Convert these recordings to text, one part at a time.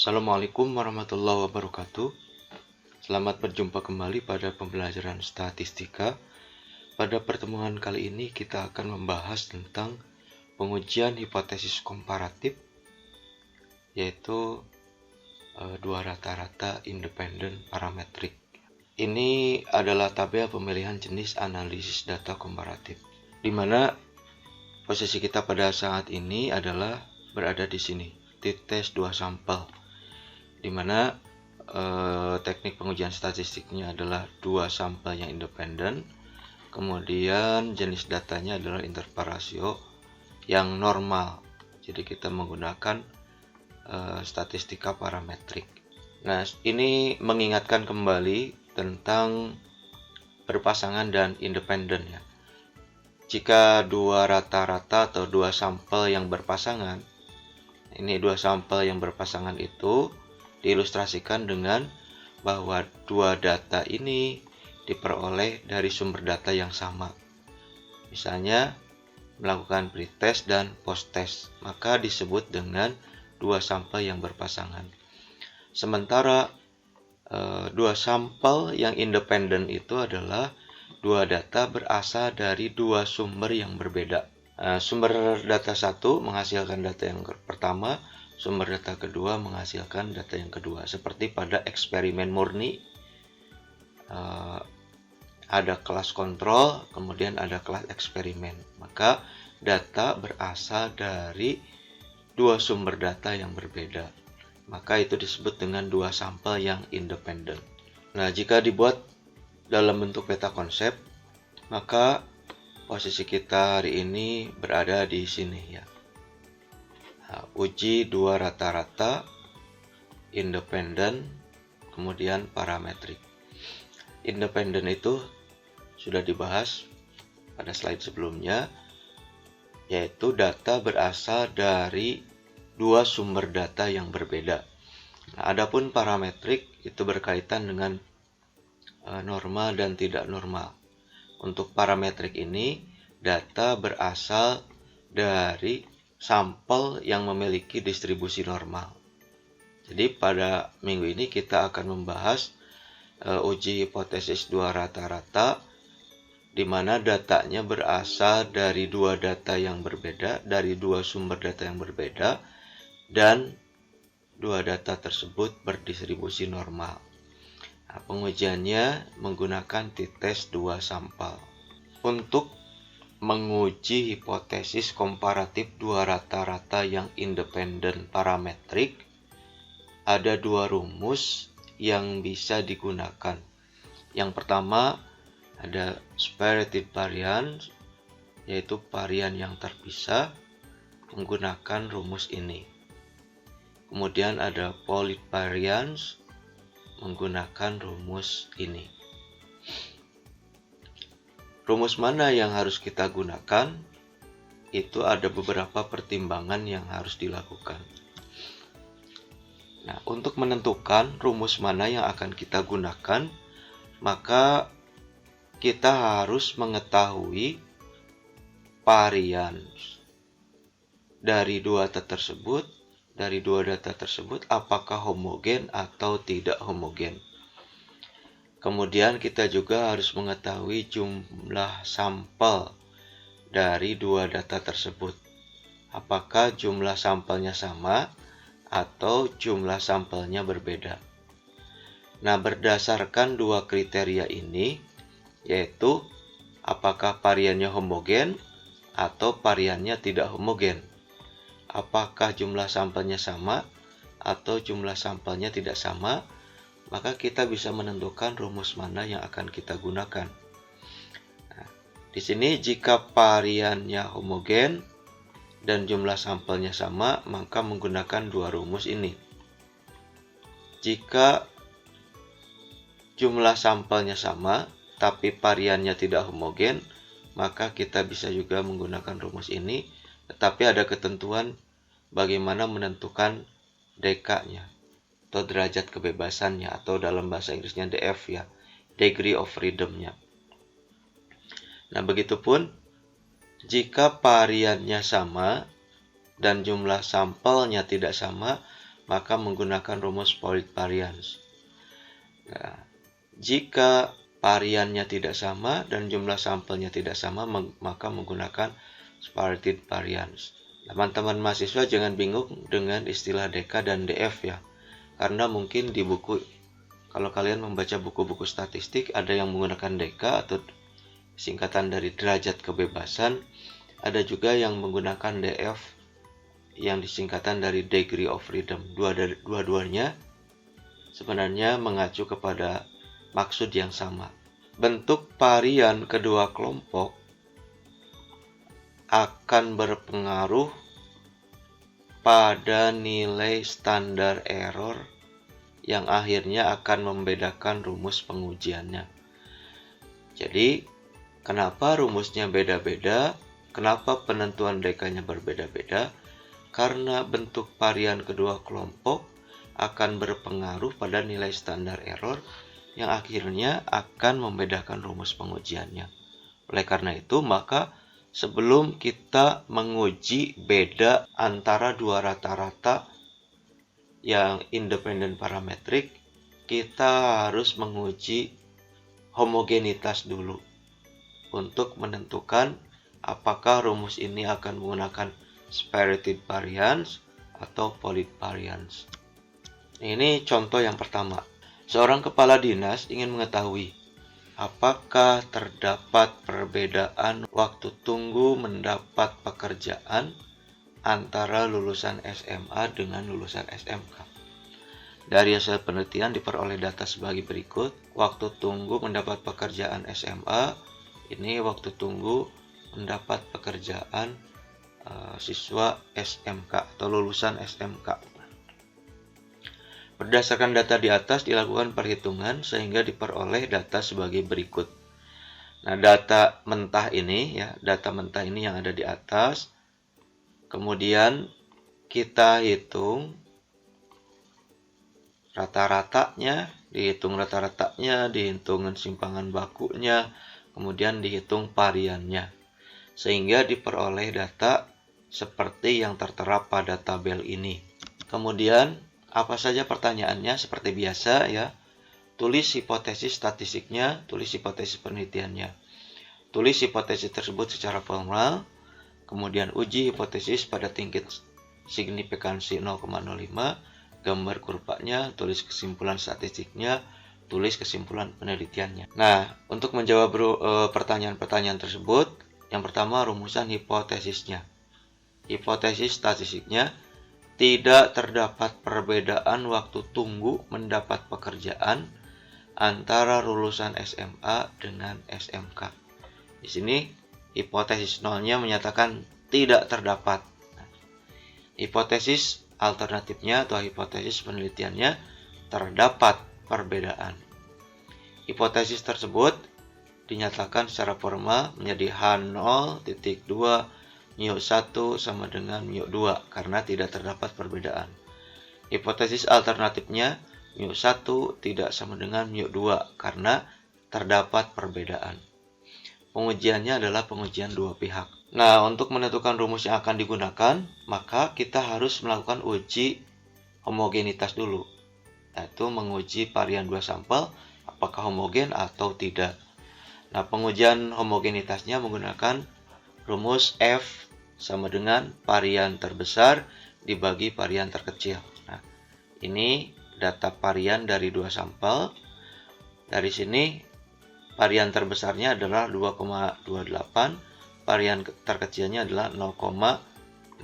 Assalamualaikum warahmatullahi wabarakatuh. Selamat berjumpa kembali pada pembelajaran statistika. Pada pertemuan kali ini kita akan membahas tentang pengujian hipotesis komparatif, yaitu dua rata-rata independen parametrik. Ini adalah tabel pemilihan jenis analisis data komparatif, di mana posisi kita pada saat ini adalah berada di sini, t-test 2 sampel, di mana teknik pengujian statistiknya adalah 2 sampel yang independen, kemudian jenis datanya adalah intervalasio yang normal. Jadi kita menggunakan statistika parametrik. Nah, ini mengingatkan kembali tentang berpasangan dan independen ya. Jika dua rata-rata atau dua sampel yang berpasangan, ini dua sampel yang berpasangan itu diilustrasikan dengan bahwa dua data ini diperoleh dari sumber data yang sama. Misalnya melakukan pretest dan posttest, maka disebut dengan dua sampel yang berpasangan. Sementara dua sampel yang independen itu adalah dua data berasal dari dua sumber yang berbeda. Sumber data satu menghasilkan data yang pertama, sumber data kedua menghasilkan data yang kedua. Seperti pada eksperimen murni, ada kelas kontrol, kemudian ada kelas eksperimen. Maka data berasal dari dua sumber data yang berbeda. Maka itu disebut dengan dua sampel yang independen. Nah, jika dibuat dalam bentuk peta konsep, maka posisi kita hari ini berada di sini ya. Nah, uji dua rata-rata, independen, kemudian parametrik. Independen itu sudah dibahas pada slide sebelumnya, yaitu data berasal dari dua sumber data yang berbeda. Nah, adapun parametrik itu berkaitan dengan normal dan tidak normal. Untuk parametrik ini, data berasal dari sampel yang memiliki distribusi normal. Jadi pada minggu ini kita akan membahas uji hipotesis dua rata-rata, di mana datanya berasal dari dua data yang berbeda, dari dua sumber data yang berbeda, dan dua data tersebut berdistribusi normal. Nah, pengujiannya menggunakan t-test 2 sampel. Untuk menguji hipotesis komparatif dua rata-rata yang independen parametrik, ada dua rumus yang bisa digunakan. Yang pertama ada separated variance, yaitu varian yang terpisah menggunakan rumus ini. Kemudian ada polit variance menggunakan rumus ini. Rumus mana yang harus kita gunakan? Itu ada beberapa pertimbangan yang harus dilakukan. Nah, untuk menentukan rumus mana yang akan kita gunakan, maka kita harus mengetahui varians dari dua data tersebut apakah homogen atau tidak homogen. Kemudian kita juga harus mengetahui jumlah sampel dari dua data tersebut. Apakah jumlah sampelnya sama atau jumlah sampelnya berbeda. Nah, berdasarkan dua kriteria ini, yaitu apakah variannya homogen atau variannya tidak homogen. Apakah jumlah sampelnya sama atau jumlah sampelnya tidak sama, maka kita bisa menentukan rumus mana yang akan kita gunakan. Nah, di sini jika variannya homogen dan jumlah sampelnya sama, maka menggunakan dua rumus ini. Jika jumlah sampelnya sama tapi variannya tidak homogen, maka kita bisa juga menggunakan rumus ini, tetapi ada ketentuan bagaimana menentukan DK-nya atau derajat kebebasannya, atau dalam bahasa Inggrisnya DF ya, degree of freedom-nya. Nah, begitupun jika variannya sama dan jumlah sampelnya tidak sama, maka menggunakan rumus Polite variance. Nah, jika variannya tidak sama dan jumlah sampelnya tidak sama, maka menggunakan spirited variance. Teman-teman mahasiswa jangan bingung dengan istilah DK dan DF ya. Karena mungkin di buku, kalau kalian membaca buku-buku statistik, ada yang menggunakan DK atau singkatan dari derajat kebebasan, ada juga yang menggunakan DF yang disingkatan dari degree of freedom. Dua-duanya sebenarnya mengacu kepada maksud yang sama. Bentuk varian kedua kelompok akan berpengaruh pada nilai standar error yang akhirnya akan membedakan rumus pengujiannya. Jadi, kenapa rumusnya beda-beda? Kenapa penentuan DK-nya berbeda-beda? Karena bentuk varian kedua kelompok akan berpengaruh pada nilai standar error yang akhirnya akan membedakan rumus pengujiannya. Oleh karena itu, maka sebelum kita menguji beda antara dua rata-rata yang independen parametrik, kita harus menguji homogenitas dulu untuk menentukan apakah rumus ini akan menggunakan spirited variance atau Polite variance. Ini contoh yang pertama. Seorang kepala dinas ingin mengetahui apakah terdapat perbedaan waktu tunggu mendapat pekerjaan antara lulusan SMA dengan lulusan SMK. Dari hasil penelitian diperoleh data sebagai berikut. Waktu tunggu mendapat pekerjaan SMA, ini waktu tunggu mendapat pekerjaan siswa SMK atau lulusan SMK. Berdasarkan data di atas dilakukan perhitungan sehingga diperoleh data sebagai berikut. Nah, data mentah ini yang ada di atas. Kemudian kita hitung rata-ratanya, dihitung simpangan bakunya, kemudian dihitung variannya. Sehingga diperoleh data seperti yang tertera pada tabel ini. Kemudian apa saja pertanyaannya? Seperti biasa ya. Tulis hipotesis statistiknya, tulis hipotesis penelitiannya. Tulis hipotesis tersebut secara formal, kemudian uji hipotesis pada tingkat signifikansi 0,05, gambar kurvanya, tulis kesimpulan statistiknya, tulis kesimpulan penelitiannya. Nah, untuk menjawab pertanyaan-pertanyaan tersebut, yang pertama rumusan hipotesisnya. Hipotesis statistiknya, tidak terdapat perbedaan waktu tunggu mendapat pekerjaan antara lulusan SMA dengan SMK. Di sini hipotesis nolnya menyatakan tidak terdapat. Hipotesis alternatifnya atau hipotesis penelitiannya terdapat perbedaan. Hipotesis tersebut dinyatakan secara formal menjadi H0.2 μ1 sama dengan μ2 karena tidak terdapat perbedaan. Hipotesis alternatifnya μ1 tidak sama dengan μ2 karena terdapat perbedaan. Pengujiannya adalah pengujian dua pihak. Nah, untuk menentukan rumus yang akan digunakan, maka kita harus melakukan uji homogenitas dulu, yaitu menguji varian dua sampel apakah homogen atau tidak. Nah, pengujian homogenitasnya menggunakan rumus F sama dengan varian terbesar dibagi varian terkecil. Nah, ini data varian dari dua sampel. Dari sini varian terbesarnya adalah 2,28, varian terkecilnya adalah 0,65.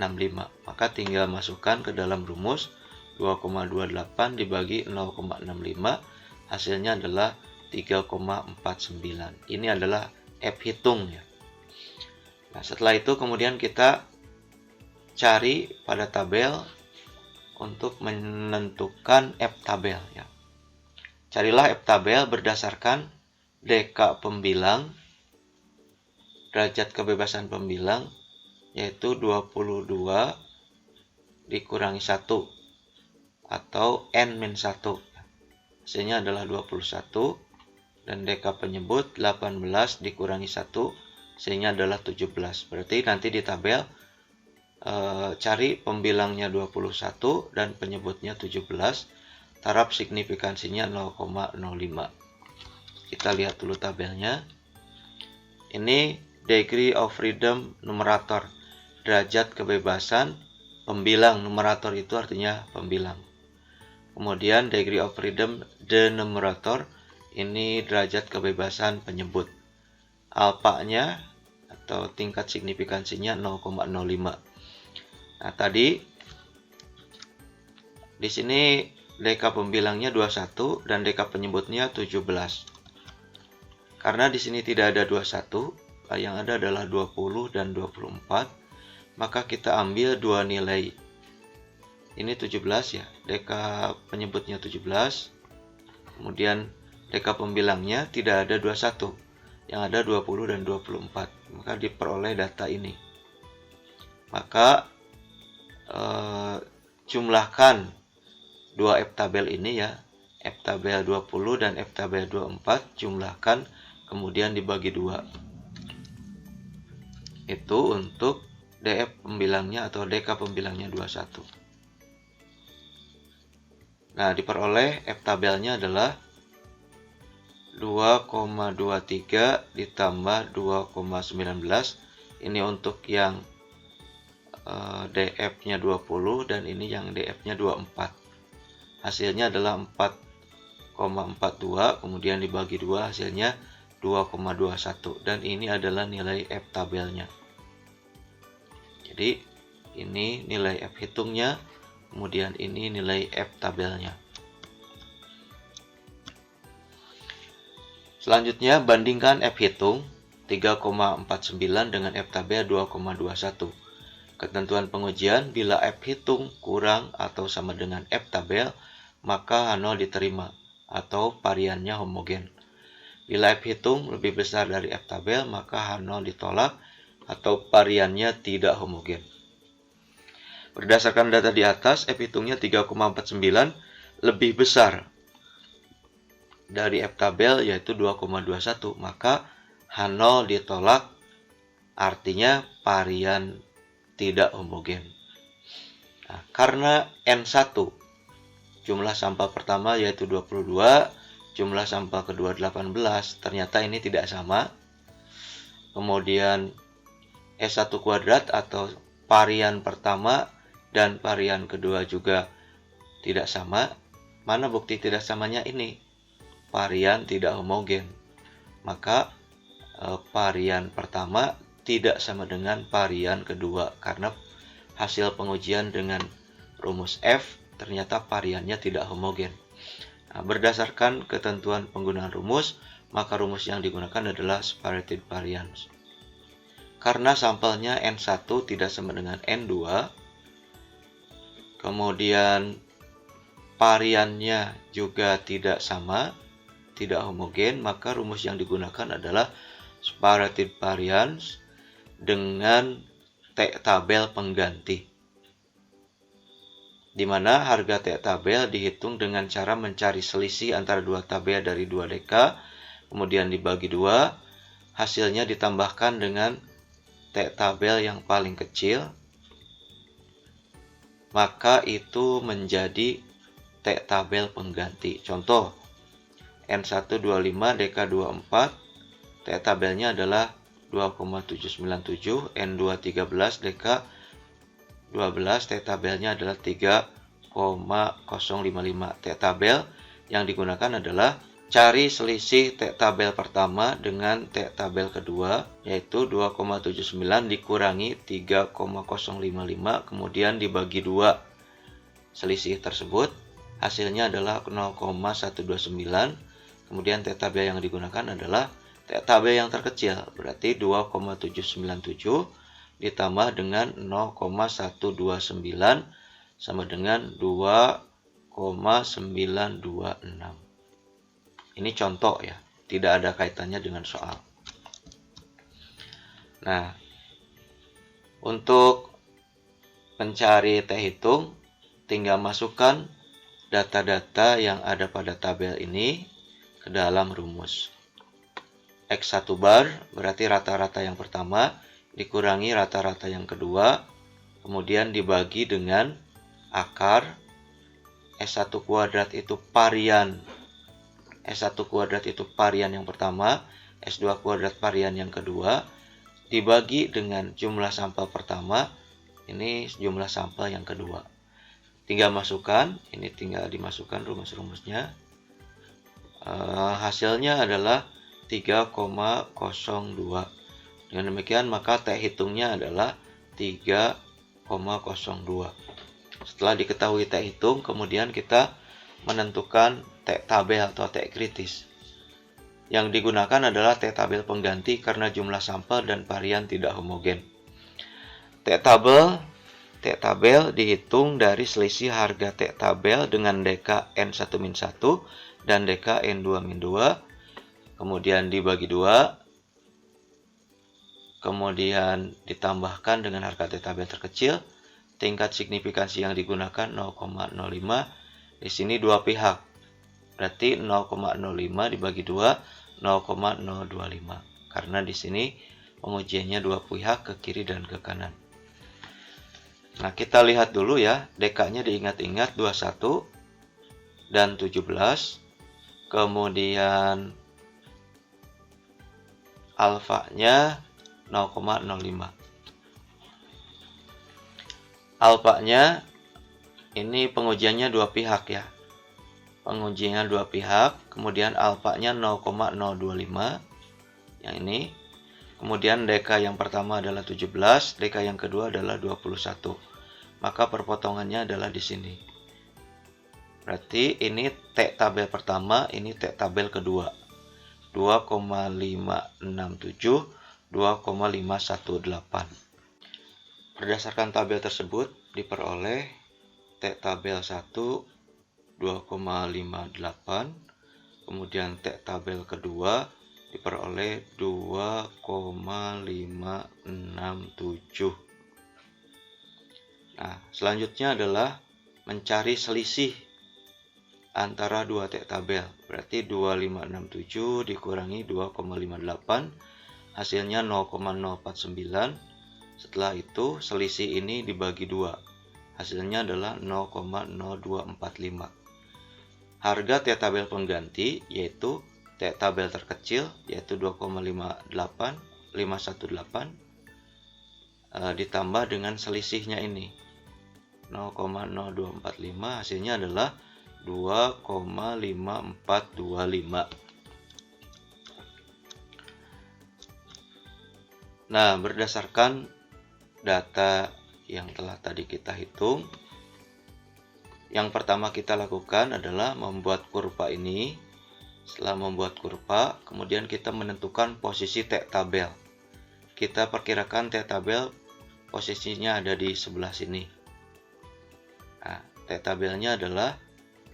Maka tinggal masukkan ke dalam rumus 2,28 dibagi 0,65, hasilnya adalah 3,49. Ini adalah F hitung ya. Nah, setelah itu kemudian kita cari pada tabel untuk menentukan F tabel ya. Carilah F tabel berdasarkan DK pembilang, derajat kebebasan pembilang, yaitu 22 dikurangi 1 atau N-1. Hasilnya adalah 21 dan DK penyebut 18 dikurangi 1 hasilnya adalah 17. Berarti nanti di tabel cari pembilangnya 21 dan penyebutnya 17, taraf signifikansinya 0,05. Kita lihat dulu tabelnya. Ini degree of freedom numerator, derajat kebebasan pembilang. Numerator itu artinya pembilang. Kemudian degree of freedom denumerator, ini derajat kebebasan penyebut. Alpha-nya atau tingkat signifikansinya 0,05. Nah, tadi di sini deka pembilangnya 21 dan deka penyebutnya 17. Karena di sini tidak ada 21, yang ada adalah 20 dan 24, maka kita ambil dua nilai. Ini 17 ya, deka penyebutnya 17, kemudian deka pembilangnya tidak ada 21, yang ada 20 dan 24, maka diperoleh data ini. Maka jumlahkan dua F tabel ini ya, F tabel 20 dan F tabel 24, jumlahkan kemudian dibagi 2. Itu untuk DF pembilangnya atau DK pembilangnya 21. Nah, diperoleh F tabelnya adalah 2,23 ditambah 2,19. Ini untuk yang DF-nya 20 dan ini yang DF-nya 24. Hasilnya adalah 4,42, kemudian dibagi 2 hasilnya 2,21, dan ini adalah nilai F tabelnya. Jadi ini nilai F hitungnya, kemudian ini nilai F tabelnya. Selanjutnya bandingkan F hitung 3,49 dengan F tabel 2,21. Ketentuan pengujian, bila F hitung kurang atau sama dengan F tabel, maka H0 diterima atau variannya homogen. Bila F hitung lebih besar dari F tabel, maka H0 ditolak atau variannya tidak homogen. Berdasarkan data di atas, F hitungnya 3,49 lebih besar dari F tabel yaitu 2,21, maka H0 ditolak, artinya varian tidak homogen. Nah, karena N1 jumlah sampel pertama yaitu 22, jumlah sampel kedua 18, ternyata ini tidak sama. Kemudian S1 kuadrat atau varian pertama dan varian kedua juga tidak sama. Mana bukti tidak samanya ini? Varian tidak homogen. Maka varian pertama tidak sama dengan varian kedua karena hasil pengujian dengan rumus F ternyata variannya tidak homogen. Nah, berdasarkan ketentuan penggunaan rumus, maka rumus yang digunakan adalah separated variance. Karena sampelnya N1 tidak sama dengan N2, kemudian variannya juga tidak sama, tidak homogen, maka rumus yang digunakan adalah separated variance dengan T tabel pengganti, di mana harga T tabel dihitung dengan cara mencari selisih antara dua tabel dari dua deka, kemudian dibagi 2, hasilnya ditambahkan dengan T tabel yang paling kecil, maka itu menjadi T tabel pengganti. Contoh, N1 25, deka 24, T tabelnya adalah 2,797, N2 13, deka 12, T tabelnya adalah 3,055. T tabel yang digunakan adalah cari selisih T tabel pertama dengan T tabel kedua, yaitu 2,79 dikurangi 3,055, kemudian dibagi 2. Selisih tersebut hasilnya adalah 0,129. Kemudian T tabel yang digunakan adalah T tabel yang terkecil, berarti 2,797 ditambah dengan 0,129 sama dengan 2,926. Ini contoh ya, tidak ada kaitannya dengan soal. Nah, untuk mencari T hitung, tinggal masukkan data-data yang ada pada tabel ini ke dalam rumus. X1 bar berarti rata-rata yang pertama dikurangi rata-rata yang kedua, kemudian dibagi dengan akar. S1 kuadrat itu varian. S1 kuadrat itu varian yang pertama, S2 kuadrat varian yang kedua, dibagi dengan jumlah sampel pertama, ini jumlah sampel yang kedua. Tinggal masukkan, ini tinggal dimasukkan rumus-rumusnya. Hasilnya adalah 3,02. Dengan demikian maka T hitungnya adalah 3,02. Setelah diketahui T hitung, kemudian kita menentukan T tabel atau T kritis. Yang digunakan adalah T tabel pengganti karena jumlah sampel dan varian tidak homogen. T tabel dihitung dari selisih harga T tabel dengan DK N1-1 dan DK N2-2, kemudian dibagi 2, kemudian ditambahkan dengan harga T tabel terkecil. Tingkat signifikansi yang digunakan 0,05. Di sini dua pihak. Berarti 0,05 dibagi 2, 0,025. Karena di sini pengujiannya dua pihak, ke kiri dan ke kanan. Nah, kita lihat dulu ya. DK-nya diingat-ingat 21 dan 17. Kemudian alfanya 0,05. Alfanya ini pengujiannya dua pihak ya. Pengujiannya dua pihak, kemudian alfanya 0,025 yang ini. Kemudian DK yang pertama adalah 17, DK yang kedua adalah 21. Maka perpotongannya adalah di sini. Berarti ini T tabel pertama, ini T tabel kedua. 2,567, 2,518. Berdasarkan tabel tersebut diperoleh T tabel 1 2,58, kemudian T tabel kedua diperoleh 2,567. Nah, selanjutnya adalah mencari selisih antara dua T tabel. Berarti 2,567 dikurangi 2,58, hasilnya 0,049. Setelah itu selisih ini dibagi 2. Hasilnya adalah 0,0245. Harga T tabel pengganti yaitu T tabel terkecil yaitu 2,518 ditambah dengan selisihnya ini 0,0245, hasilnya adalah 2,5425. Nah, berdasarkan data yang telah tadi kita hitung, yang pertama kita lakukan adalah membuat kurva ini. Setelah membuat kurva, kemudian kita menentukan posisi T tabel. Kita perkirakan T tabel posisinya ada di sebelah sini. Nah, T tabelnya adalah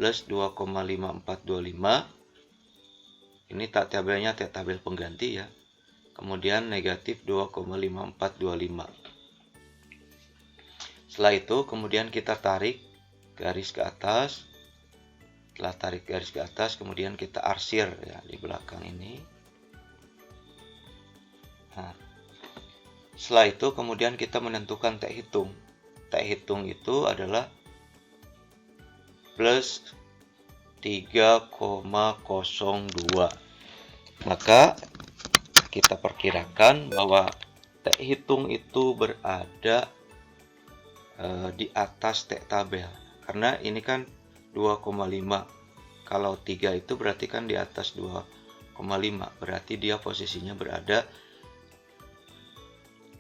plus 2,5425. Ini tabelnya T tabel pengganti ya. Kemudian negatif 2,5425. Setelah itu kemudian kita tarik garis ke atas. Setelah tarik garis ke atas, kemudian kita arsir ya di belakang ini. Nah, setelah itu kemudian kita menentukan T hitung. T hitung itu adalah plus 3,02. Maka kita perkirakan bahwa T hitung itu berada di atas T tabel. Karena ini kan 2,5. Kalau 3 itu berarti kan di atas 2,5. Berarti dia posisinya berada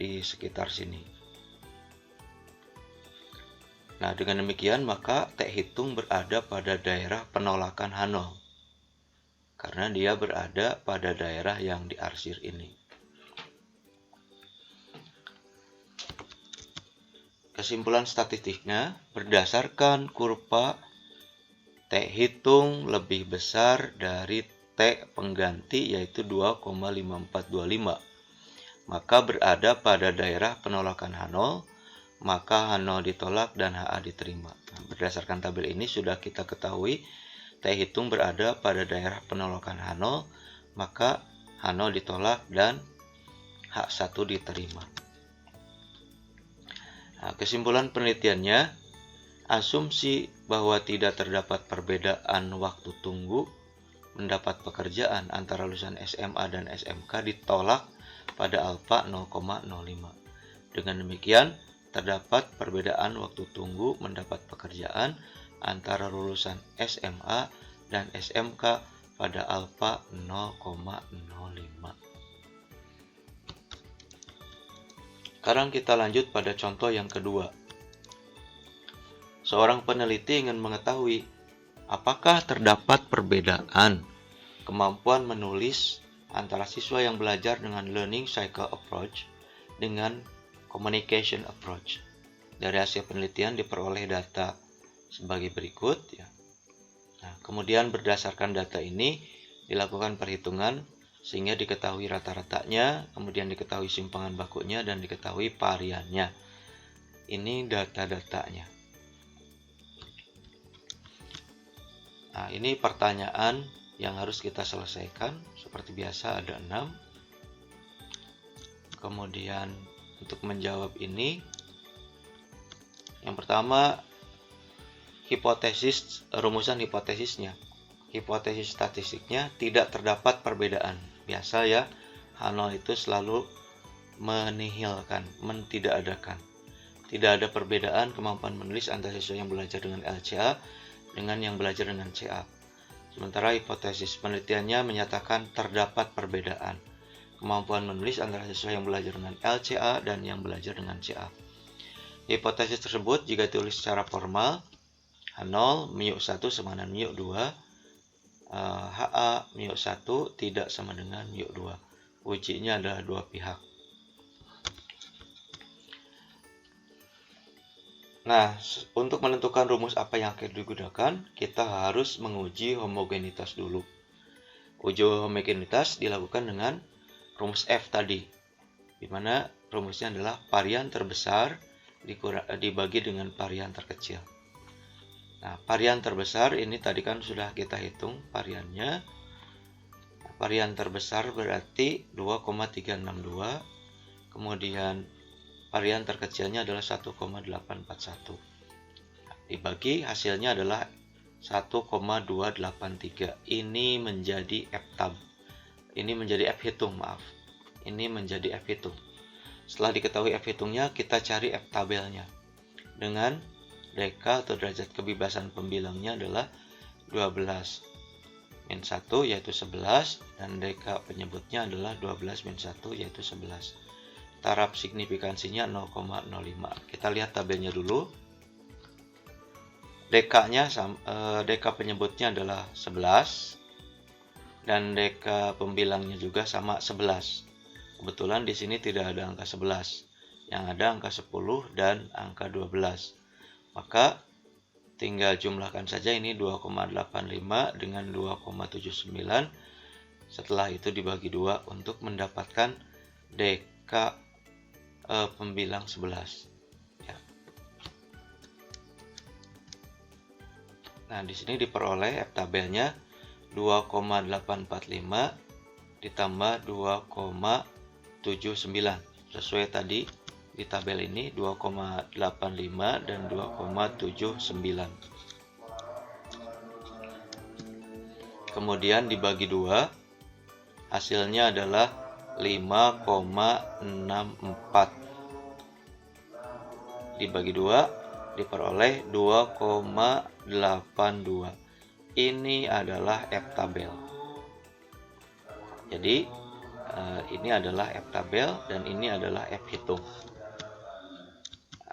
di sekitar sini. Nah, dengan demikian maka T hitung berada pada daerah penolakan H0. Karena dia berada pada daerah yang diarsir ini. Kesimpulan statistiknya, berdasarkan kurva T hitung lebih besar dari T pengganti yaitu 2,5425. Maka berada pada daerah penolakan H0, maka H0 ditolak dan HA diterima. Nah, berdasarkan tabel ini sudah kita ketahui T hitung berada pada daerah penolakan H0, maka H0 ditolak dan H1 diterima. Nah, kesimpulan penelitiannya, asumsi bahwa tidak terdapat perbedaan waktu tunggu mendapat pekerjaan antara lulusan SMA dan SMK ditolak pada alfa 0,05. Dengan demikian, terdapat perbedaan waktu tunggu mendapat pekerjaan antara lulusan SMA dan SMK pada alfa 0,05. Sekarang kita lanjut pada contoh yang kedua. Seorang peneliti ingin mengetahui apakah terdapat perbedaan kemampuan menulis antara siswa yang belajar dengan learning cycle approach dengan communication approach. Dari hasil penelitian diperoleh data sebagai berikut. Nah, kemudian berdasarkan data ini dilakukan perhitungan sehingga diketahui rata-ratanya, kemudian diketahui simpangan bakunya, dan diketahui variannya. Ini data-datanya. Nah, ini pertanyaan yang harus kita selesaikan. Seperti biasa ada 6. Kemudian untuk menjawab ini, yang pertama, rumusan hipotesisnya. Hipotesis statistiknya tidak terdapat perbedaan. Biasa ya, H0 itu selalu menihilkan, mentidakadakan. Tidak ada perbedaan kemampuan menulis antara siswa yang belajar dengan LCA dengan yang belajar dengan CA. Sementara hipotesis penelitiannya menyatakan terdapat perbedaan kemampuan menulis antara siswa yang belajar dengan LCA dan yang belajar dengan CA. Hipotesis tersebut jika ditulis secara formal, H0 mu 1 sama dengan mu 2, HA mu 1 tidak sama dengan mu 2. Ujinya adalah dua pihak. Nah, untuk menentukan rumus apa yang akan digunakan, kita harus menguji homogenitas dulu. Uji homogenitas dilakukan dengan rumus F tadi, di mana rumusnya adalah varian terbesar dibagi dengan varian terkecil. Nah, varian terbesar ini tadi kan sudah kita hitung variannya. Varian terbesar berarti 2,362. Kemudian varian terkecilnya adalah 1,841. Dibagi hasilnya adalah 1,283. Ini menjadi F-tab. Ini menjadi F hitung, maaf. Ini menjadi F hitung. Setelah diketahui F hitungnya, kita cari F tabelnya. Dengan deka atau derajat kebebasan pembilangnya adalah 12 min 1 yaitu 11, dan deka penyebutnya adalah 12 min 1 yaitu 11. Taraf signifikansinya 0,05. Kita lihat tabelnya dulu. Deka penyebutnya adalah 11 dan deka pembilangnya juga sama 11. Kebetulan di sini tidak ada angka 11. Yang ada angka 10 dan angka 12. Maka tinggal jumlahkan saja ini 2,85 dengan 2,79. Setelah itu dibagi 2 untuk mendapatkan deka pembilang 11. Ya. Nah, di sini diperoleh F tabelnya 2,845 ditambah 2,79. Sesuai tadi di tabel ini 2,85 dan 2,79. Kemudian dibagi 2, hasilnya adalah 5,64. Dibagi 2 diperoleh 2,82. Ini adalah F tabel. Jadi ini adalah F tabel dan ini adalah F hitung.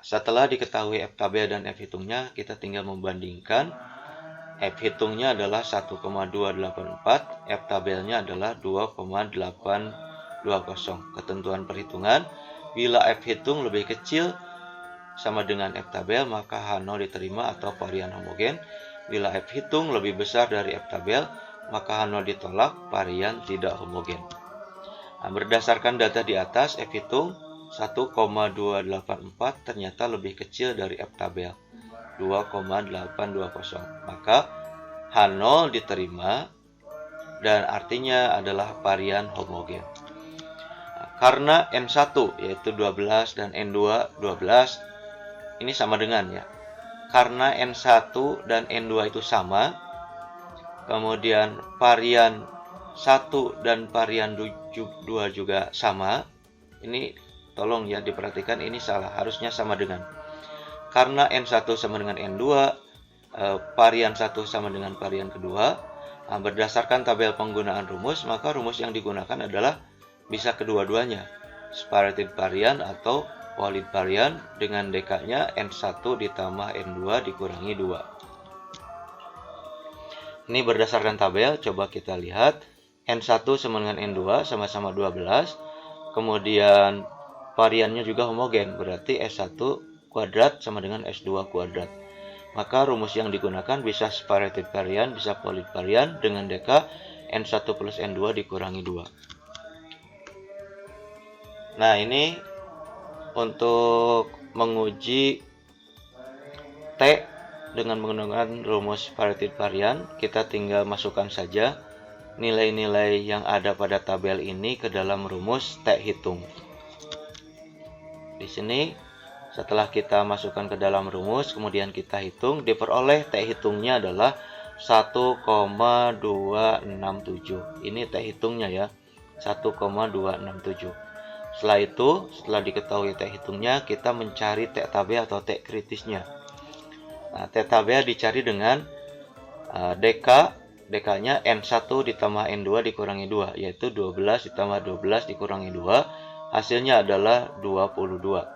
Setelah diketahui F tabel dan F hitungnya, kita tinggal membandingkan. F hitungnya adalah 1,284, F tabelnya adalah 2,820. Ketentuan perhitungan, bila F hitung lebih kecil sama dengan F tabel, maka H0 diterima atau varian homogen. Bila F hitung lebih besar dari F tabel, maka H0 ditolak, varian tidak homogen. Nah, berdasarkan data di atas, F hitung 1,284 ternyata lebih kecil dari F tabel 2,820. Maka H0 diterima dan artinya adalah varian homogen. Nah, karena N1 yaitu 12 dan N2 12 ini sama dengan ya. Karena N1 dan N2 itu sama, kemudian varian 1 dan varian 2 juga sama. Ini tolong ya diperhatikan, ini salah, harusnya sama dengan. Karena N1 sama dengan N2, varian 1 sama dengan varian kedua. Nah, berdasarkan tabel penggunaan rumus, maka rumus yang digunakan adalah bisa kedua-duanya, separated varian atau valid varian, dengan DK-nya N1 ditambah N2 dikurangi 2. Ini berdasarkan tabel, coba kita lihat. N1 sama dengan N2 sama-sama 12. Kemudian variannya juga homogen, berarti S1 kuadrat sama dengan S2 kuadrat. Maka rumus yang digunakan bisa separated varian, bisa valid varian, dengan DK N1 plus N2 dikurangi 2. Nah, ini untuk menguji T dengan menggunakan rumus separated varian, kita tinggal masukkan saja nilai-nilai yang ada pada tabel ini ke dalam rumus T hitung. Di sini setelah kita masukkan ke dalam rumus, kemudian kita hitung, diperoleh T hitungnya adalah 1,267. Ini T hitungnya ya, 1,267. Setelah itu, setelah diketahui T hitungnya, kita mencari T tabel atau T kritisnya. Nah, T tabel dicari dengan DK-nya N1 ditambah N2 dikurangi 2, yaitu 12 ditambah 12 dikurangi 2, hasilnya adalah 22.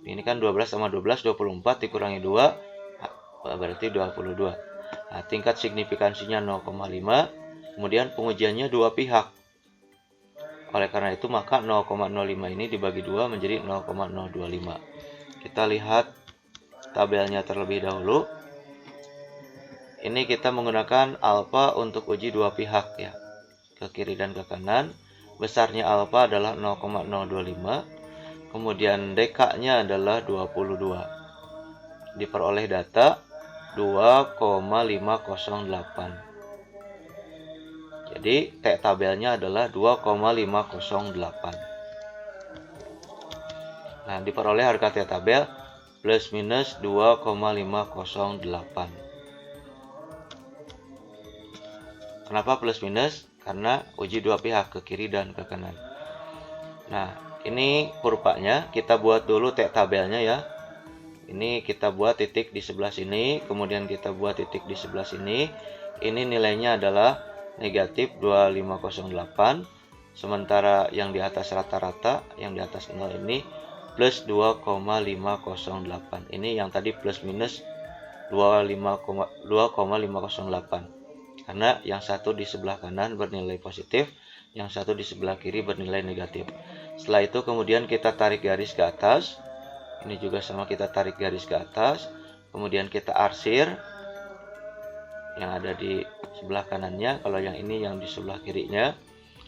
Ini kan 12 sama 12, 24 dikurangi 2, berarti 22. Nah, tingkat signifikansinya 0,5, kemudian pengujiannya dua pihak. Oleh karena itu, maka 0,05 ini dibagi 2 menjadi 0,025. Kita lihat tabelnya terlebih dahulu. Ini kita menggunakan alfa untuk uji dua pihak ya, ke kiri dan ke kanan. Besarnya alfa adalah 0,025. Kemudian DK-nya adalah 22. Diperoleh data 2,508. Jadi T tabelnya adalah 2,508. Nah, diperoleh harga T tabel plus minus 2,508. Kenapa plus minus? Karena uji dua pihak, ke kiri dan ke kanan. Nah, ini kurvanya, kita buat dulu T tabelnya ya. Ini kita buat titik di sebelah sini, kemudian kita buat titik di sebelah sini. Ini nilainya adalah negatif 2508, sementara yang di atas rata-rata, yang di atas 0 ini plus 2,508. Ini yang tadi plus minus 2,508, karena yang satu di sebelah kanan bernilai positif, yang satu di sebelah kiri bernilai negatif. Setelah itu kemudian kita tarik garis ke atas. Ini juga sama, kita tarik garis ke atas, kemudian kita arsir yang ada di sebelah kanannya. Kalau yang ini yang di sebelah kirinya.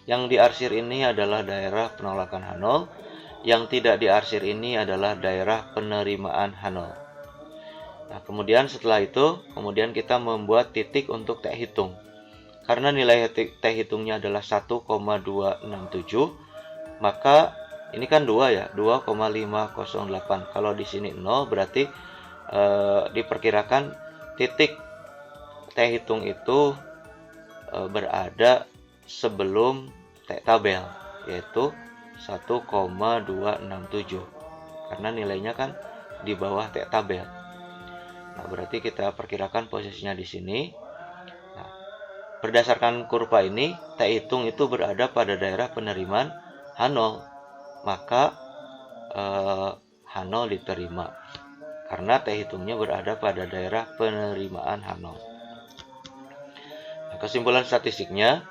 Yang diarsir ini adalah daerah penolakan H0. Yang tidak diarsir ini adalah daerah penerimaan H0. Nah, kemudian setelah itu, kemudian kita membuat titik untuk T hitung. Karena nilai T hitungnya adalah 1,267, maka ini kan 2 ya, 2,508. Kalau di sini 0, berarti diperkirakan titik T hitung itu berada sebelum T tabel, yaitu 1,267, karena nilainya kan di bawah T tabel. Nah, berarti kita perkirakan posisinya di sini. Nah, berdasarkan kurva ini, T hitung itu berada pada daerah penerimaan H0, maka H0 diterima karena T hitungnya berada pada daerah penerimaan H0. Nah, kesimpulan statistiknya,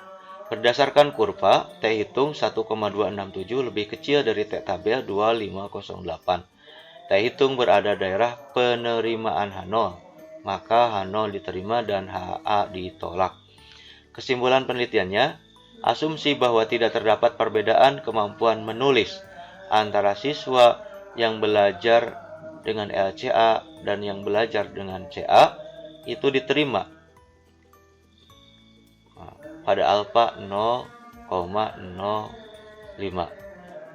berdasarkan kurva, T hitung 1,267 lebih kecil dari T tabel 2508. T hitung berada daerah penerimaan H0, maka H0 diterima dan HA ditolak. Kesimpulan penelitiannya, asumsi bahwa tidak terdapat perbedaan kemampuan menulis antara siswa yang belajar dengan LCA dan yang belajar dengan CA itu diterima pada alfa 0,05.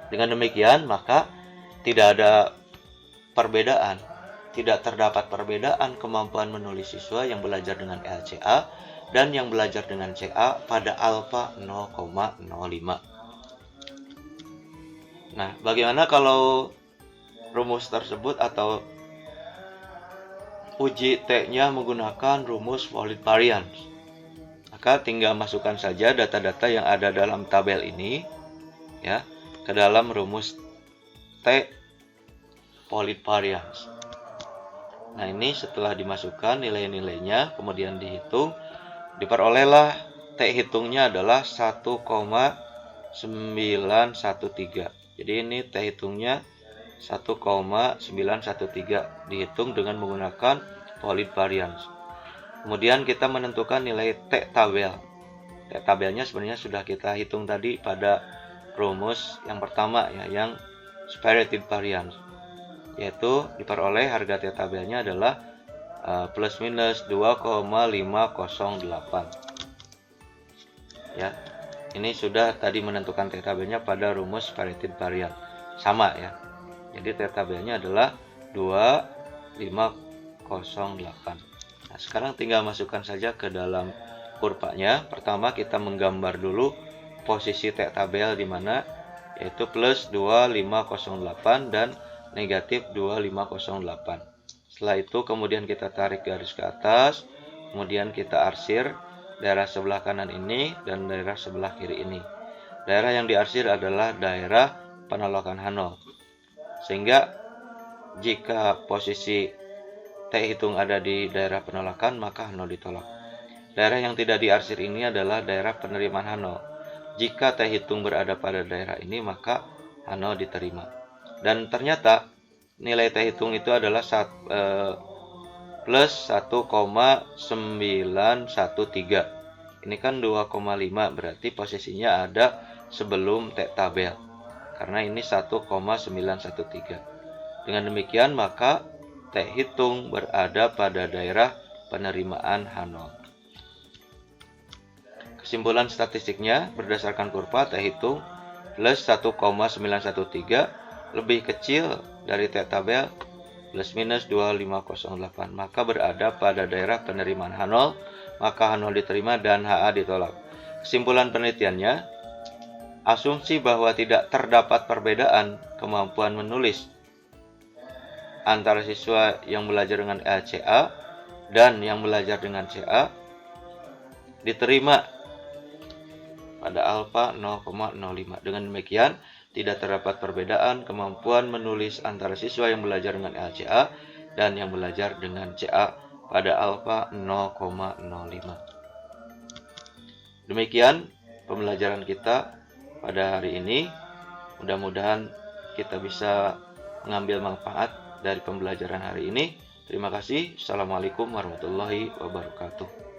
Dengan demikian, maka tidak ada perbedaan. Tidak terdapat perbedaan kemampuan menulis siswa yang belajar dengan LCA dan yang belajar dengan CA pada alfa 0,05. Nah, bagaimana kalau rumus tersebut atau uji T-nya menggunakan rumus Polit Variance? Maka tinggal masukkan saja data-data yang ada dalam tabel ini ya ke dalam rumus T Polit Variance. Nah, ini setelah dimasukkan nilai-nilainya, kemudian dihitung, diperolehlah T hitungnya adalah 1,913. Jadi ini T hitungnya 1,913 dihitung dengan menggunakan Polit Variance. Kemudian kita menentukan nilai T tabel. T tabelnya sebenarnya sudah kita hitung tadi pada rumus yang pertama ya, yang Spirited Variance, yaitu diperoleh harga T tabelnya adalah plus minus 2,508. Ya, ini sudah tadi menentukan T tabelnya pada rumus Spirited Variance. Sama ya. Jadi T tabelnya adalah 2508. Nah, sekarang tinggal masukkan saja ke dalam kurvanya. Pertama kita menggambar dulu posisi T tabel di mana, yaitu plus 2508 dan negatif 2508. Setelah itu kemudian kita tarik garis ke atas, kemudian kita arsir daerah sebelah kanan ini dan daerah sebelah kiri ini. Daerah yang diarsir adalah daerah penolakan H0. Sehingga jika posisi T hitung ada di daerah penolakan, maka H0 ditolak. Daerah yang tidak diarsir ini adalah daerah penerimaan H0. Jika T hitung berada pada daerah ini, maka H0 diterima. Dan ternyata nilai T hitung itu adalah plus 1,913. Ini kan 2,5, berarti posisinya ada sebelum T tabel. Karena ini 1,913. Dengan demikian maka T hitung berada pada daerah penerimaan H0. Kesimpulan statistiknya berdasarkan kurva T hitung plus 1,913 lebih kecil dari T tabel plus minus 2508, maka berada pada daerah penerimaan H0, maka H0 diterima dan HA ditolak. Kesimpulan penelitiannya, asumsi bahwa tidak terdapat perbedaan kemampuan menulis antara siswa yang belajar dengan LCA dan yang belajar dengan CA diterima pada alfa 0,05. Dengan demikian, tidak terdapat perbedaan kemampuan menulis antara siswa yang belajar dengan LCA dan yang belajar dengan CA pada alfa 0,05. Demikian pembelajaran kita pada hari ini. Mudah-mudahan kita bisa mengambil manfaat dari pembelajaran hari ini. Terima kasih. Assalamualaikum warahmatullahi wabarakatuh.